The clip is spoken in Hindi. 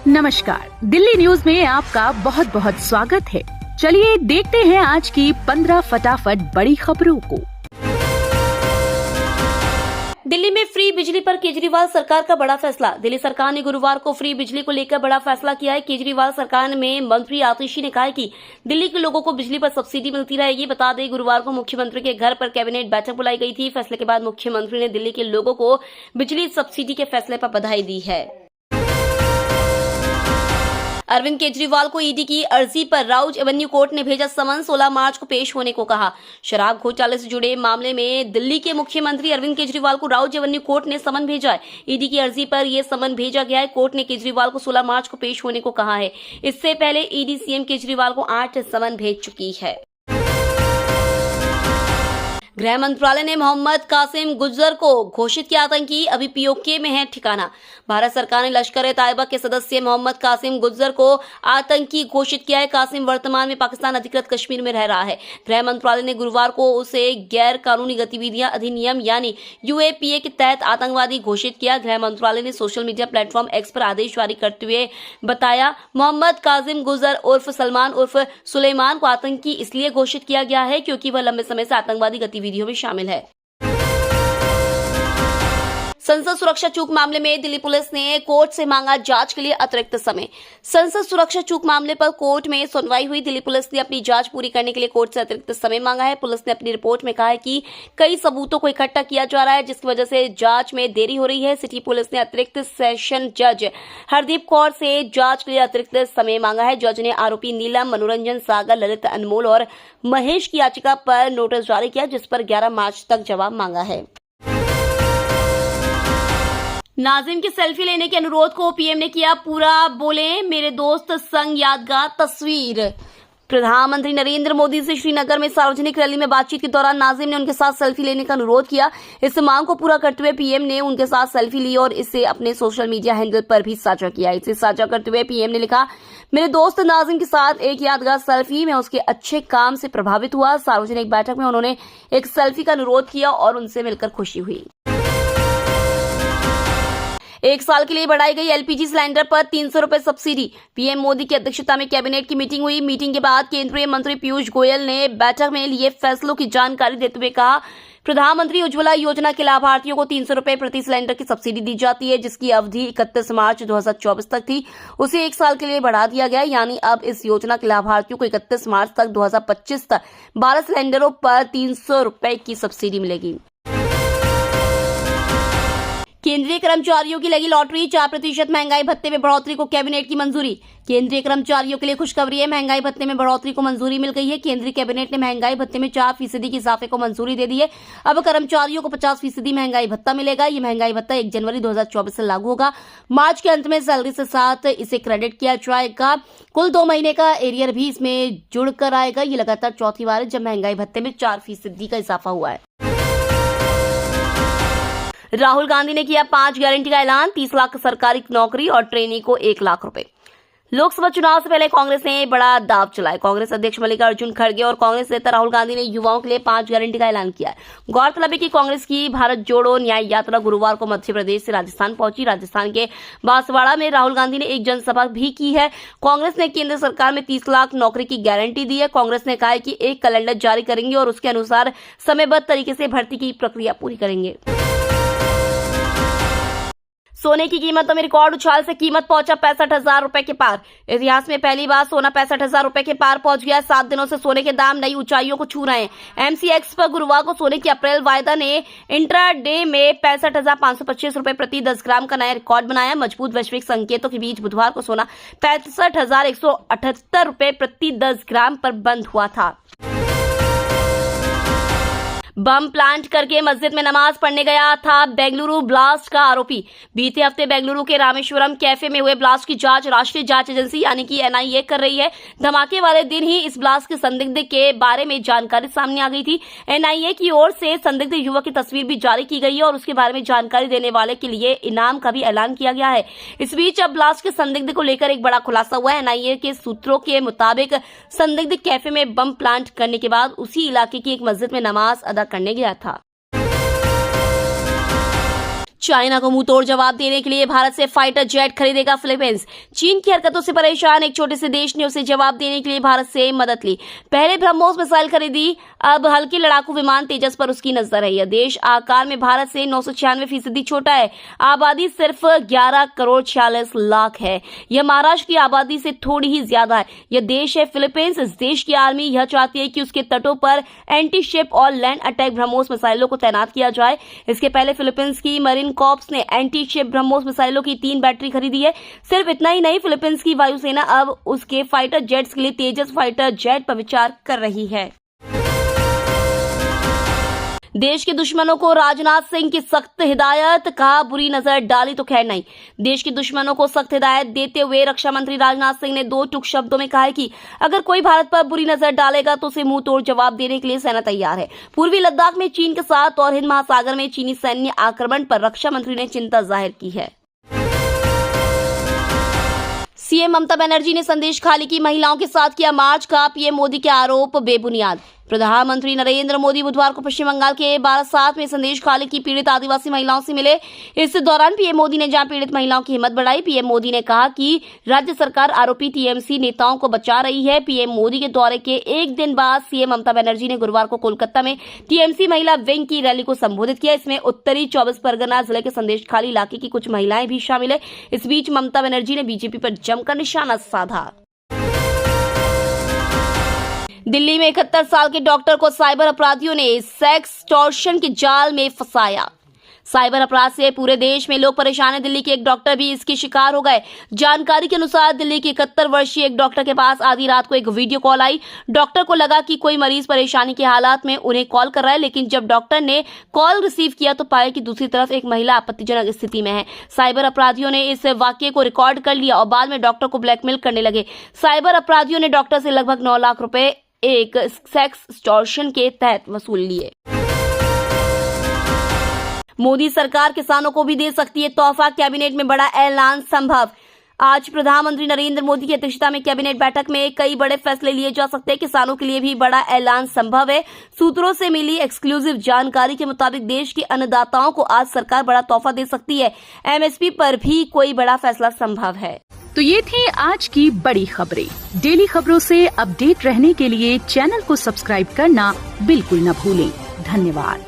नमस्कार, दिल्ली न्यूज में आपका बहुत बहुत स्वागत है। चलिए देखते हैं आज की 15 फटाफट बड़ी खबरों को। दिल्ली में फ्री बिजली पर केजरीवाल सरकार का बड़ा फैसला। दिल्ली सरकार ने गुरुवार को फ्री बिजली को लेकर बड़ा फैसला किया है। केजरीवाल सरकार में मंत्री आतिशी ने कहा है कि दिल्ली के लोगों को बिजली पर सब्सिडी मिलती रहेगी। बता दें, गुरुवार को मुख्यमंत्री के घर पर कैबिनेट बैठक बुलाई गई थी। फैसले के बाद मुख्यमंत्री ने दिल्ली के लोगों को बिजली सब्सिडी के फैसले पर बधाई दी है। अरविंद केजरीवाल को ईडी की अर्जी पर राउज एवेन्यू कोर्ट ने भेजा समन। 16 मार्च को पेश होने को कहा। शराब घोटाले से जुड़े मामले में दिल्ली के मुख्यमंत्री अरविंद केजरीवाल को राउज एवेन्यू कोर्ट ने समन भेजा है। ईडी की अर्जी पर यह समन भेजा गया है। कोर्ट ने केजरीवाल को 16 मार्च को पेश होने को कहा है। इससे पहले ईडी सीएम केजरीवाल को 8 समन भेज चुकी है। गृह मंत्रालय ने मोहम्मद कासिम गुज्जर को घोषित किया आतंकी। अभी पीओके में है ठिकाना। भारत सरकार ने लश्कर-ए-तैयबा के सदस्य मोहम्मद कासिम गुज्जर को आतंकी घोषित किया है। कासिम वर्तमान में पाकिस्तान अधिकृत कश्मीर में रह रहा है। गृह मंत्रालय ने गुरुवार को उसे गैर कानूनी गतिविधियां अधिनियम यानी यूएपीए के तहत आतंकवादी घोषित किया। गृह मंत्रालय ने सोशल मीडिया प्लेटफॉर्म एक्स पर आदेश जारी करते हुए बताया, मोहम्मद कासिम गुज्जर उर्फ सलमान उर्फ सुलेमान को आतंकी इसलिए घोषित किया गया है क्योंकि वह लंबे समय से आतंकवादी गतिविधियों में शामिल है। संसद सुरक्षा चूक मामले में दिल्ली पुलिस ने कोर्ट से मांगा जांच के लिए अतिरिक्त समय। संसद सुरक्षा चूक मामले पर कोर्ट में सुनवाई हुई। दिल्ली पुलिस ने अपनी जांच पूरी करने के लिए कोर्ट से अतिरिक्त समय मांगा है। पुलिस ने अपनी रिपोर्ट में कहा है कि कई सबूतों को इकट्ठा किया जा रहा है, जिसकी वजह से जांच में देरी हो रही है। सिटी पुलिस ने अतिरिक्त सेशन जज हरदीप कौर से जांच के लिए अतिरिक्त समय मांगा है। जज ने आरोपी नीलम, मनोरंजन, सागर, ललित, अनमोल और महेश की याचिका पर नोटिस जारी किया, जिस पर 11 मार्च तक जवाब मांगा है। नाजिम की सेल्फी लेने के अनुरोध को पीएम ने किया पूरा, बोले मेरे दोस्त संग यादगार तस्वीर। प्रधानमंत्री नरेंद्र मोदी से श्रीनगर में सार्वजनिक रैली में बातचीत के दौरान नाजिम ने उनके साथ सेल्फी लेने का अनुरोध किया। इस मांग को पूरा करते हुए पीएम ने उनके साथ सेल्फी ली और इसे अपने सोशल मीडिया हैंडल पर भी साझा किया। इसे साझा करते हुए पीएम ने लिखा, मेरे दोस्त नाजिम के साथ एक यादगार सेल्फी। मैं उसके अच्छे काम से प्रभावित हुआ। सार्वजनिक बैठक में उन्होंने एक सेल्फी का अनुरोध किया और उनसे मिलकर खुशी हुई। 1 साल के लिए बढ़ाई गई एलपीजी सिलेंडर पर 300 रुपए सब्सिडी। पीएम मोदी की अध्यक्षता में कैबिनेट की मीटिंग हुई। मीटिंग के बाद केंद्रीय मंत्री पीयूष गोयल ने बैठक में लिए फैसलों की जानकारी देते हुए कहा, प्रधानमंत्री उज्ज्वला योजना के लाभार्थियों को 300 रुपए प्रति सिलेंडर की सब्सिडी दी जाती है, जिसकी अवधि 31 मार्च 2024 तक थी। उसे 1 साल के लिए बढ़ा दिया गया, यानी अब इस योजना के लाभार्थियों को 31 मार्च तक 2025 तक 12 सिलेंडरों पर 300 रुपए की सब्सिडी मिलेगी। केंद्रीय कर्मचारियों की लगी लॉटरी, 4% महंगाई भत्ते में बढ़ोतरी को कैबिनेट की मंजूरी। केंद्रीय कर्मचारियों के लिए खुशखबरी है, महंगाई भत्ते में बढ़ोतरी को मंजूरी मिल गई है। केंद्रीय कैबिनेट ने महंगाई भत्ते में 4% के इजाफे को मंजूरी दे दी है। अब कर्मचारियों को 50% महंगाई भत्ता मिलेगा। ये महंगाई भत्ता 1 जनवरी 2024 से लागू होगा। मार्च के अंत में सैलरी से साथ इसे क्रेडिट किया जाएगा। कुल 2 महीने का एरियर भी इसमें जुड़कर आएगा। ये लगातार चौथी बार है जब महंगाई भत्ते में 4% का इजाफा हुआ है। राहुल गांधी ने किया 5 गारंटी का ऐलान, 30 लाख सरकारी नौकरी और ट्रेनी को 1 लाख रुपए। लोकसभा चुनाव से पहले कांग्रेस ने बड़ा दांव चलाया। कांग्रेस अध्यक्ष मल्लिकार्जुन खड़गे और कांग्रेस नेता राहुल गांधी ने युवाओं के लिए 5 गारंटी का ऐलान किया है। गौरतलब है कि कांग्रेस की भारत जोड़ो न्याय यात्रा गुरुवार को मध्य प्रदेश से राजस्थान पहुंची। राजस्थान के बांसवाड़ा में राहुल गांधी ने एक जनसभा भी की है। कांग्रेस ने केंद्र सरकार में 30 लाख नौकरी की गारंटी दी है। कांग्रेस ने कहा है कि एक कैलेंडर जारी करेंगे और उसके अनुसार समयबद्ध तरीके से भर्ती की प्रक्रिया पूरी करेंगे। सोने की कीमतों में रिकॉर्ड उछाल से कीमत पहुंचा 65,000 रुपए के पार। इतिहास में पहली बार सोना 65,000 रुपए के पार पहुंच गया। 7 दिनों से सोने के दाम नई ऊंचाइयों को छू रहे हैं। एमसीएक्स पर गुरुवार को सोने की अप्रैल वायदा ने इंट्राडे में 65,525 रुपए प्रति 10 ग्राम का नया रिकॉर्ड बनाया। मजबूत वैश्विक संकेतों के बीच बुधवार को सोना 65,178 रुपए प्रति 10 ग्राम पर बंद हुआ था। बम प्लांट करके मस्जिद में नमाज पढ़ने गया था बेंगलुरु ब्लास्ट का आरोपी। बीते हफ्ते बेंगलुरु के रामेश्वरम कैफे में हुए ब्लास्ट की जांच राष्ट्रीय जांच एजेंसी यानी कि एनआईए कर रही है। धमाके वाले दिन ही इस ब्लास्ट के संदिग्ध के बारे में जानकारी सामने आ गई थी। एनआईए की ओर से संदिग्ध युवक की तस्वीर भी जारी की गई है और उसके बारे में जानकारी देने वाले के लिए इनाम का भी ऐलान किया गया है। इस बीच अब ब्लास्ट के संदिग्ध को लेकर एक बड़ा खुलासा हुआ है। एनआईए के सूत्रों के मुताबिक संदिग्ध कैफे में बम प्लांट करने के बाद उसी इलाके की एक मस्जिद में नमाज अदा करने गया था। चाइना को मुंहतोड़ जवाब देने के लिए भारत से फाइटर जेट खरीदेगा फिलीपींस। चीन की हरकतों से परेशान एक छोटे से देश ने उसे जवाब देने के लिए भारत से मदद ली। पहले ब्रह्मोस मिसाइल खरीदी, अब हल्के लड़ाकू विमान तेजस पर उसकी नजर है। यह देश आकार में भारत से 996% छोटा है। आबादी सिर्फ 11 करोड़ 46 लाख है। यह महाराष्ट्र की आबादी से थोड़ी ही ज्यादा है। यह देश है फिलीपींस। इस देश की आर्मी यह चाहती है कि उसके तटों पर एंटी शिप और लैंड अटैक ब्रह्मोस मिसाइलों को तैनात किया जाए। इसके पहले फिलीपींस की मरीन कॉर्प्स ने एंटी शिप ब्रह्मोस मिसाइलों की 3 बैटरी खरीदी है। सिर्फ इतना ही नहीं, फिलीपींस की वायुसेना अब उसके फाइटर जेट्स के लिए तेजस फाइटर जेट पर विचार कर रही है। देश के दुश्मनों को राजनाथ सिंह की सख्त हिदायत, कहा बुरी नजर डाली तो खैर नहीं। देश के दुश्मनों को सख्त हिदायत देते हुए रक्षा मंत्री राजनाथ सिंह ने 2 टूक शब्दों में कहा है कि अगर कोई भारत पर बुरी नजर डालेगा तो उसे मुंह तोड़ जवाब देने के लिए सेना तैयार है। पूर्वी लद्दाख में चीन के साथ और हिंद महासागर में चीनी सैन्य आक्रमण पर रक्षा मंत्री ने चिंता जाहिर की है। सीएम ममता बनर्जी ने संदेश खाली की महिलाओं के साथ किया मार्च, का पीएम मोदी के आरोप बेबुनियाद। प्रधानमंत्री नरेंद्र मोदी बुधवार को पश्चिम बंगाल के बारासात में संदेश खाली की पीड़ित आदिवासी महिलाओं से मिले। इस दौरान पीएम मोदी ने जहां पीड़ित महिलाओं की हिम्मत बढ़ाई, पीएम मोदी ने कहा कि राज्य सरकार आरोपी टीएमसी नेताओं को बचा रही है। पीएम मोदी के दौरे के एक दिन बाद सीएम ममता बनर्जी ने गुरुवार को कोलकाता में टीएमसी महिला विंग की रैली को संबोधित किया। इसमें उत्तरी 24 परगना जिले के संदेश खाली इलाके की कुछ महिलाएं भी शामिल है। इस बीच ममता बनर्जी ने बीजेपी पर जमकर निशाना साधा। दिल्ली में 71 साल के डॉक्टर को साइबर अपराधियों ने सेक्सटॉर्शन के जाल में फंसाया। साइबर अपराध से पूरे देश में लोग परेशान हैं। दिल्ली के एक डॉक्टर भी इसके शिकार हो गए। जानकारी के अनुसार दिल्ली के 71 वर्षीय एक डॉक्टर के पास आधी रात को एक वीडियो कॉल आई। डॉक्टर को लगा कि कोई मरीज परेशानी के हालात में उन्हें कॉल कर रहा है, लेकिन जब डॉक्टर ने कॉल रिसीव किया तो पाया कि दूसरी तरफ एक महिला आपत्तिजनक स्थिति में है। साइबर अपराधियों ने इस वाकये को रिकॉर्ड कर लिया और बाद में डॉक्टर को ब्लैकमेल करने लगे। साइबर अपराधियों ने डॉक्टर से लगभग 9 लाख रुपए एक सेक्सटॉर्शन के तहत वसूल लिए। मोदी सरकार किसानों को भी दे सकती है तोहफा, कैबिनेट में बड़ा ऐलान संभव। आज प्रधानमंत्री नरेंद्र मोदी की अध्यक्षता में कैबिनेट बैठक में कई बड़े फैसले लिए जा सकते हैं। किसानों के लिए भी बड़ा ऐलान संभव है। सूत्रों से मिली एक्सक्लूसिव जानकारी के मुताबिक देश के अन्नदाताओं को आज सरकार बड़ा तोहफा दे सकती है। एमएसपी पर भी कोई बड़ा फैसला संभव है। तो ये थी आज की बड़ी खबरें। डेली खबरों से अपडेट रहने के लिए चैनल को सब्सक्राइब करना बिल्कुल न भूलें। धन्यवाद।